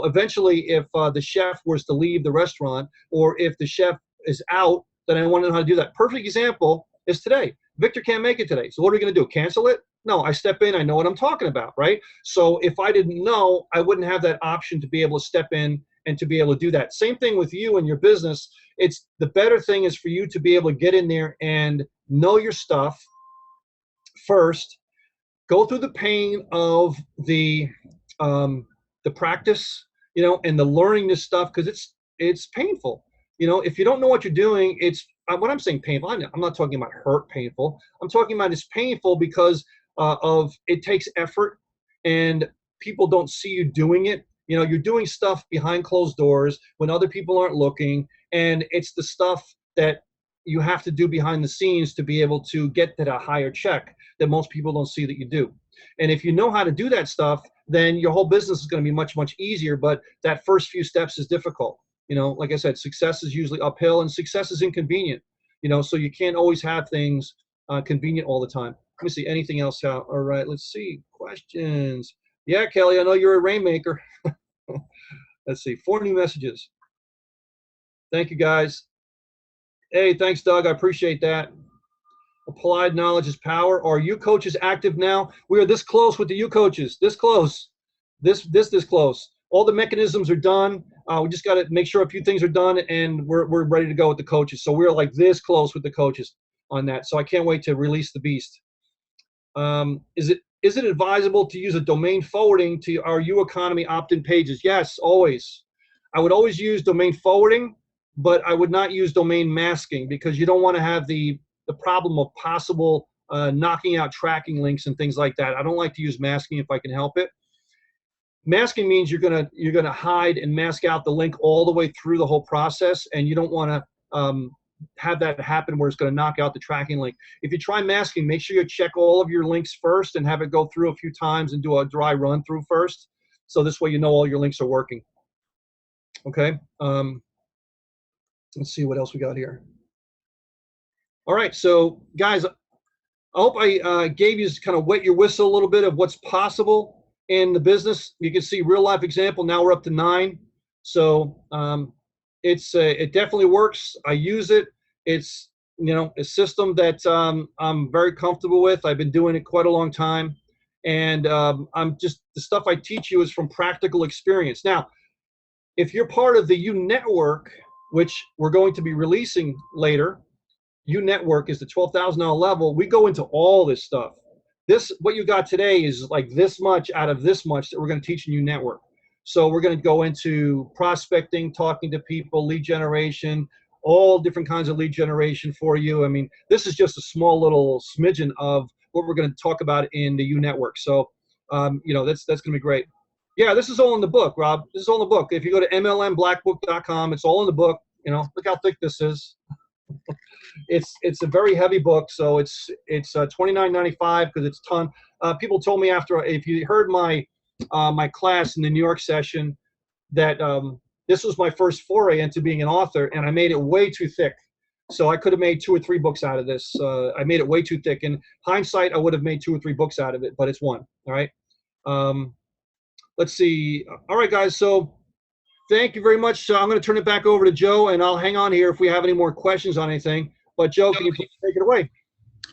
eventually, if the chef was to leave the restaurant, or if the chef is out, then I want to know how to do that. Perfect example is today. Victor can't make it today. So what are we going to do? Cancel it? No, I step in. I know what I'm talking about, right? So if I didn't know, I wouldn't have that option to be able to step in and to be able to do that. Same thing with you and your business. It's the better thing is for you to be able to get in there and know your stuff first, go through the pain of the practice, and the learning this stuff, because it's painful. If you don't know what you're doing, when I'm saying painful, I'm not talking about hurt painful. I'm talking about it's painful because of it takes effort, and people don't see you doing it. You're doing stuff behind closed doors when other people aren't looking, and it's the stuff that you have to do behind the scenes to be able to get to that higher check that most people don't see that you do. And if you know how to do that stuff, then your whole business is going to be much, much easier. But that first few steps is difficult. Like I said, success is usually uphill, and success is inconvenient. So you can't always have things convenient all the time. Let me see, anything else out? All right, let's see, questions. Yeah, Kelly, I know you're a Rainmaker. Let's see, 4 new messages. Thank you, guys. Hey, thanks, Doug. I appreciate that. Applied knowledge is power. Are you coaches active now? We are this close with the you coaches. This close. This close. All the mechanisms are done. We just got to make sure a few things are done, and we're ready to go with the coaches. So we're like this close with the coaches on that. So I can't wait to release the beast. Is it advisable to use a domain forwarding to our UEconomy opt-in pages? Yes, always. I would always use domain forwarding, but I would not use domain masking, because you don't want to have the problem of possible knocking out tracking links and things like that. I don't like to use masking if I can help it. Masking means you're gonna hide and mask out the link all the way through the whole process, and you don't want to have that happen where it's going to knock out the tracking link. If you try masking, make sure you check all of your links first and have it go through a few times and do a dry run through first. So this way you know all your links are working. Okay. Let's see what else we got here. All right, so guys, I hope I gave you kind of wet your whistle a little bit of what's possible in the business. You can see real life example. Now we're up to 9. So it definitely works. I use it. It's a system that I'm very comfortable with. I've been doing it quite a long time, and the stuff I teach you is from practical experience. Now, if you're part of the U Network, which we're going to be releasing later, U Network is the $12,000 level. We go into all this stuff. What you got today is like this much out of this much that we're going to teach in U Network. So we're going to go into prospecting, talking to people, lead generation, all different kinds of lead generation for you. I mean, this is just a small little smidgen of what we're going to talk about in the U Network. So, that's going to be great. Yeah, this is all in the book, Rob. This is all in the book. If you go to mlmblackbook.com, it's all in the book. Look how thick this is. It's a very heavy book, so it's $29.95 because it's a ton. People told me if you heard my class in the New York session, that this was my first foray into being an author, and I made it way too thick. So I could have made 2 or 3 books out of this. I made it way too thick. In hindsight, I would have made 2 or 3 books out of it, but it's 1. All right. Let's see. All right, guys. So thank you very much. I'm going to turn it back over to Joe, and I'll hang on here if we have any more questions on anything. But Joe, can you please take it away?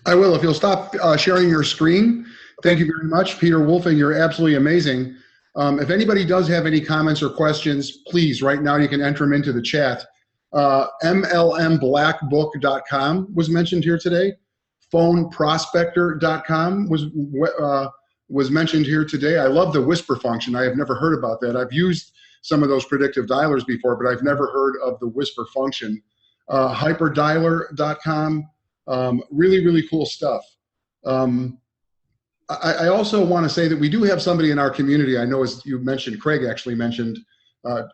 I will. If you'll stop sharing your screen. Thank you very much, Peter Wolfing. You're absolutely amazing. If anybody does have any comments or questions, please, right now you can enter them into the chat. MLMBlackBook.com was mentioned here today. PhoneProspector.com was mentioned here today. I love the whisper function. I have never heard about that. I've used some of those predictive dialers before, but I've never heard of the whisper function. Hyperdialer.com. Really, really cool stuff. I also want to say that we do have somebody in our community. I know, as you mentioned, Craig actually mentioned,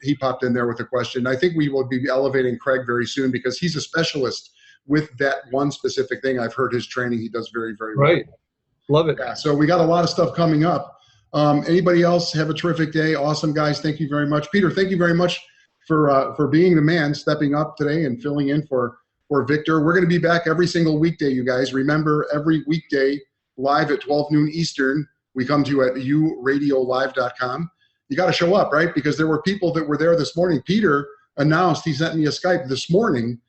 he popped in there with a question. I think we will be elevating Craig very soon because he's a specialist with that one specific thing. I've heard his training. He does very, very well. Right. Love it. Yeah, so we got a lot of stuff coming up. Anybody else have a terrific day? Awesome, guys. Thank you very much. Peter, thank you very much for being the man, stepping up today and filling in for Victor. We're going to be back every single weekday, you guys. Remember, every weekday, live at 12 noon Eastern. We come to you at uradiolive.com. You got to show up, right? Because there were people that were there this morning. Peter announced, he sent me a Skype this morning,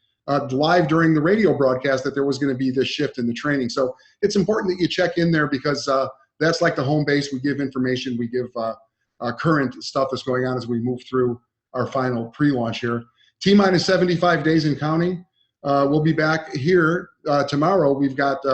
live during the radio broadcast, that there was going to be this shift in the training. So it's important that you check in there because that's like the home base. We give information. We give current stuff that's going on as we move through our final pre-launch here. T-minus 75 days and counting. We'll be back here tomorrow. We've got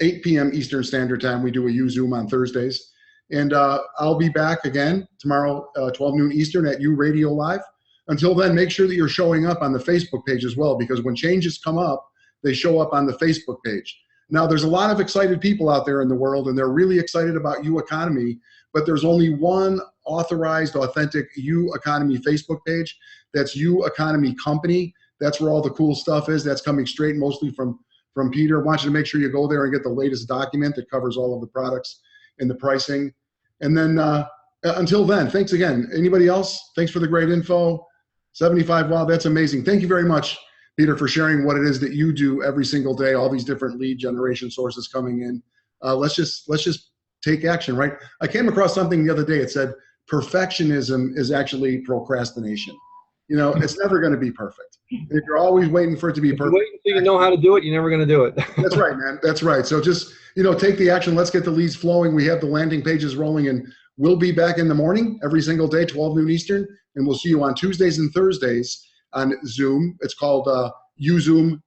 8 p.m. Eastern Standard Time. We do a U-Zoom on Thursdays. And I'll be back again tomorrow, 12 noon Eastern at U-Radio Live. Until then, make sure that you're showing up on the Facebook page as well, because when changes come up, they show up on the Facebook page. Now, there's a lot of excited people out there in the world, and they're really excited about U Economy, but there's only one authorized, authentic U Economy Facebook page. That's U Economy Company. That's where all the cool stuff is. That's coming straight mostly from Peter. I want you to make sure you go there and get the latest document that covers all of the products and the pricing. And then until then, thanks again. Anybody else? Thanks for the great info. 75, wow, that's amazing. Thank you very much, Peter, for sharing what it is that you do every single day, all these different lead generation sources coming in. Let's just take action, right? I came across something the other day. It said, perfectionism is actually procrastination. You know, it's never going to be perfect. If you're always waiting for it to be perfect. Wait until you know how to do it, you're never going to do it. That's right, man. That's right. So just, take the action. Let's get the leads flowing. We have the landing pages rolling, and we'll be back in the morning every single day, 12 noon Eastern, and we'll see you on Tuesdays and Thursdays on Zoom. It's called uZoom,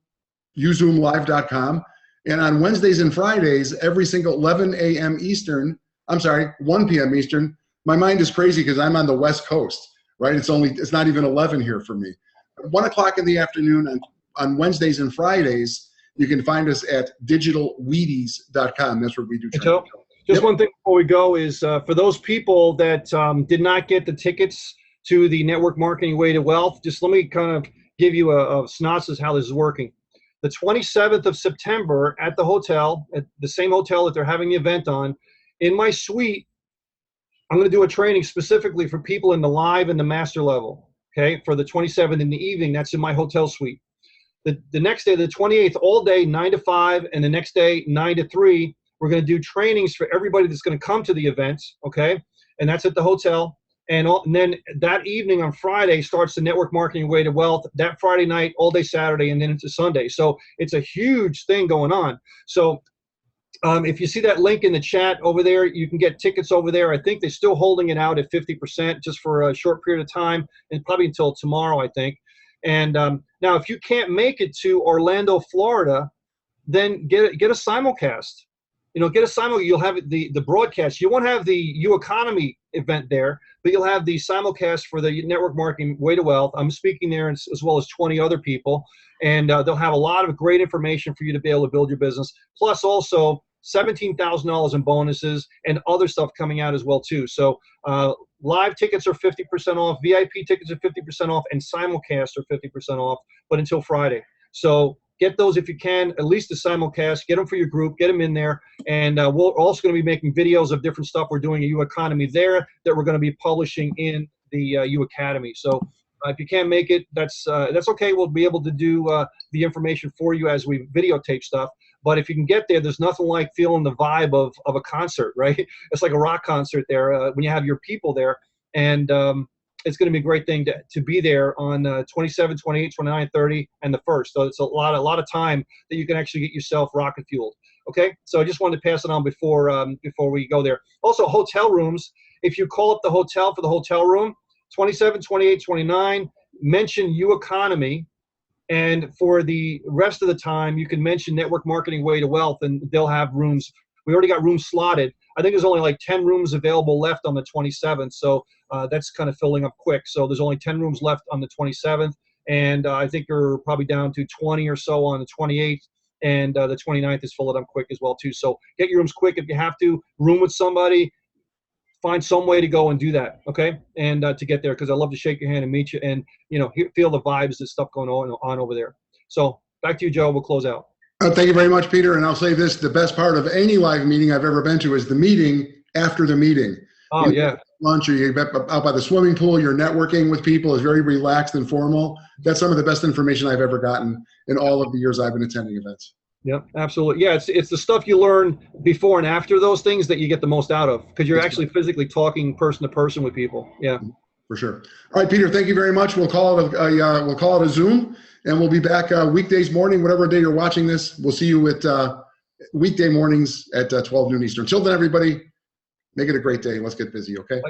uZoomLive.com. And on Wednesdays and Fridays, every single 11 a.m. Eastern, 1 p.m. Eastern. My mind is crazy because I'm on the West Coast, right? It's not even 11 here for me. 1 o'clock in the afternoon on Wednesdays and Fridays, you can find us at digitalwheaties.com. That's where we do training. Just one thing before we go is for those people that did not get the tickets to the Network Marketing Way to Wealth, just let me kind of give you a synopsis how this is working. The 27th of September at the hotel, at the same hotel that they're having the event on, in my suite, I'm going to do a training specifically for people in the live and the master level, okay, for the 27th in the evening. That's in my hotel suite. The next day, the 28th, all day, 9 to 5, and the next day, 9 to 3, we're going to do trainings for everybody that's going to come to the event, okay, and that's at the hotel. And then that evening on Friday starts the Network Marketing Way to Wealth. That Friday night, all day Saturday, and then into Sunday. So it's a huge thing going on. So if you see that link in the chat over there, you can get tickets over there. I think they're still holding it out at 50% just for a short period of time, and probably until tomorrow, I think. And now, if you can't make it to Orlando, Florida, then get a simulcast. Get a simulcast. You'll have the broadcast. You won't have the U Economy event there, but you'll have the simulcast for the Network Marketing Way to Wealth. I'm speaking there as well as 20 other people, and they'll have a lot of great information for you to be able to build your business. Plus, also $17,000 in bonuses and other stuff coming out as well too. So live tickets are 50% off, VIP tickets are 50% off, and simulcasts are 50% off, but until Friday. So get those if you can, at least the simulcast. Get them for your group. Get them in there. And we're also going to be making videos of different stuff we're doing at U Economy there that we're going to be publishing in the U Academy. So if you can't make it, that's okay. We'll be able to do the information for you as we videotape stuff. But if you can get there, there's nothing like feeling the vibe of a concert, right? It's like a rock concert there when you have your people there. And it's going to be a great thing to be there on 27, 28, 29, 30, and the 1st. So it's a lot of time that you can actually get yourself rocket fueled. Okay, so I just wanted to pass it on before we go there. Also, hotel rooms. If you call up the hotel for the hotel room, 27, 28, 29, mention U Economy, And for the rest of the time, you can mention Network Marketing Way to Wealth, and they'll have rooms. We already got rooms slotted. I think there's only like 10 rooms available left on the 27th. So that's kind of filling up quick. So there's only 10 rooms left on the 27th. And I think you're probably down to 20 or so on the 28th. And the 29th is filling up quick as well, too. So get your rooms quick if you have to. Room with somebody. Find some way to go and do that, okay? And to get there, because I love to shake your hand and meet you and, feel the vibes and stuff going on over there. So back to you, Joe. We'll close out. Thank you very much, Peter. And I'll say this, the best part of any live meeting I've ever been to is the meeting after the meeting. Oh, yeah. Lunch, or you're out by the swimming pool, you're networking with people, is very relaxed and formal. That's some of the best information I've ever gotten in all of the years I've been attending events. Yep, absolutely. Yeah, it's the stuff you learn before and after those things that you get the most out of, because you're actually physically talking person to person with people. Yeah, for sure. All right, Peter, thank you very much. We'll call it a Zoom, and we'll be back weekdays morning, whatever day you're watching this. We'll see you at weekday mornings at 12 noon Eastern. Till then, everybody, make it a great day. Let's get busy, okay?